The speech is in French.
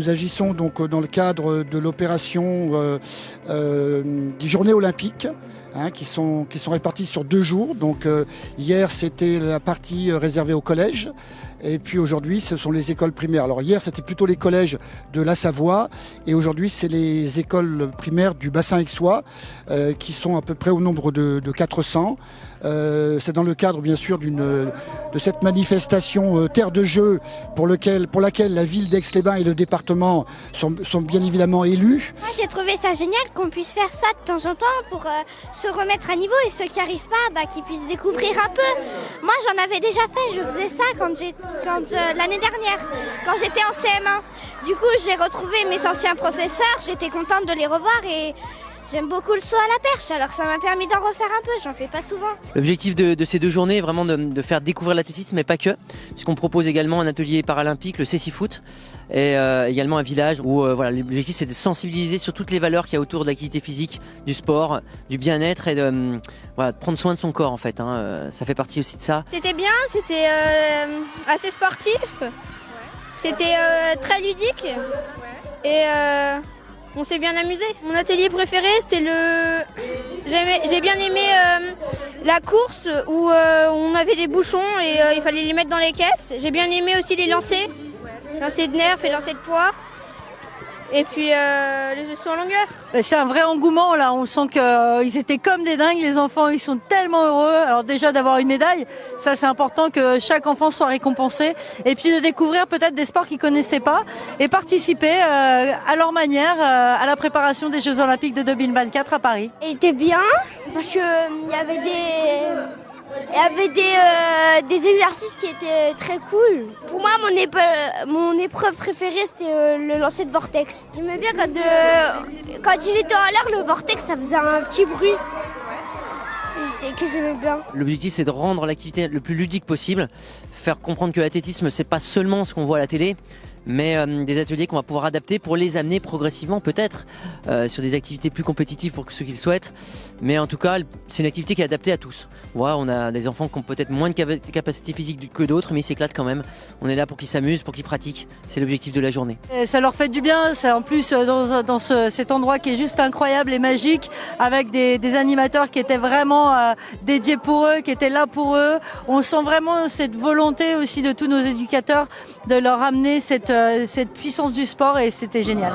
Nous agissons donc dans le cadre de l'opération des Journées olympiques. Qui sont répartis sur 2 jours. Donc hier c'était la partie réservée aux collèges et puis aujourd'hui ce sont les écoles primaires. Alors hier c'était plutôt les collèges de la Savoie et aujourd'hui c'est les écoles primaires du bassin aixois qui sont à peu près au nombre de 400. C'est dans le cadre bien sûr de cette manifestation Terre de Jeux pour laquelle la ville d'Aix-les-Bains et le département sont bien évidemment élus. Moi j'ai trouvé ça génial qu'on puisse faire ça de temps en temps pour se remettre à niveau et ceux qui n'arrivent pas, qu'ils puissent découvrir un peu. Moi j'en avais déjà fait, je faisais ça l'année dernière, quand j'étais en CM1. Du coup j'ai retrouvé mes anciens professeurs, j'étais contente de les revoir et j'aime beaucoup le saut à la perche, alors ça m'a permis d'en refaire un peu, j'en fais pas souvent. L'objectif de ces 2 journées est vraiment de faire découvrir l'athlétisme, mais pas que, puisqu'on propose également un atelier paralympique, le Cécifoot, et également un village où l'objectif c'est de sensibiliser sur toutes les valeurs qu'il y a autour de l'activité physique, du sport, du bien-être et de prendre soin de son corps en fait. Ça fait partie aussi de ça. C'était bien, c'était assez sportif, c'était très ludique et on s'est bien amusé. Mon atelier préféré, c'était j'ai bien aimé la course où on avait des bouchons et il fallait les mettre dans les caisses. J'ai bien aimé aussi les lancers de nerfs et lancers de poids. Et puis les sauts en longueur. C'est un vrai engouement là, on sent qu'ils étaient comme des dingues, les enfants, ils sont tellement heureux. Alors déjà d'avoir une médaille, ça c'est important que chaque enfant soit récompensé. Et puis de découvrir peut-être des sports qu'ils connaissaient pas et participer à leur manière à la préparation des Jeux Olympiques de 2024 à Paris. Il était bien parce qu'il y avait des exercices qui étaient très cool. Pour moi, mon épreuve préférée, c'était le lancer de vortex. J'aimais bien quand il était en l'air, le vortex, ça faisait un petit bruit que j'aimais bien. L'objectif c'est de rendre l'activité le plus ludique possible, faire comprendre que l'athlétisme c'est pas seulement ce qu'on voit à la télé, mais des ateliers qu'on va pouvoir adapter pour les amener progressivement peut-être sur des activités plus compétitives pour ceux qui le souhaitent. Mais en tout cas, c'est une activité qui est adaptée à tous. Voilà, on a des enfants qui ont peut-être moins de capacité physique que d'autres, mais ils s'éclatent quand même. On est là pour qu'ils s'amusent, pour qu'ils pratiquent. C'est l'objectif de la journée. Et ça leur fait du bien, c'est en plus dans cet endroit qui est juste incroyable et magique, avec des animateurs qui étaient vraiment dédiés pour eux, qui étaient là pour eux. On sent vraiment cette volonté aussi de tous nos éducateurs de leur amener cette puissance du sport et c'était génial.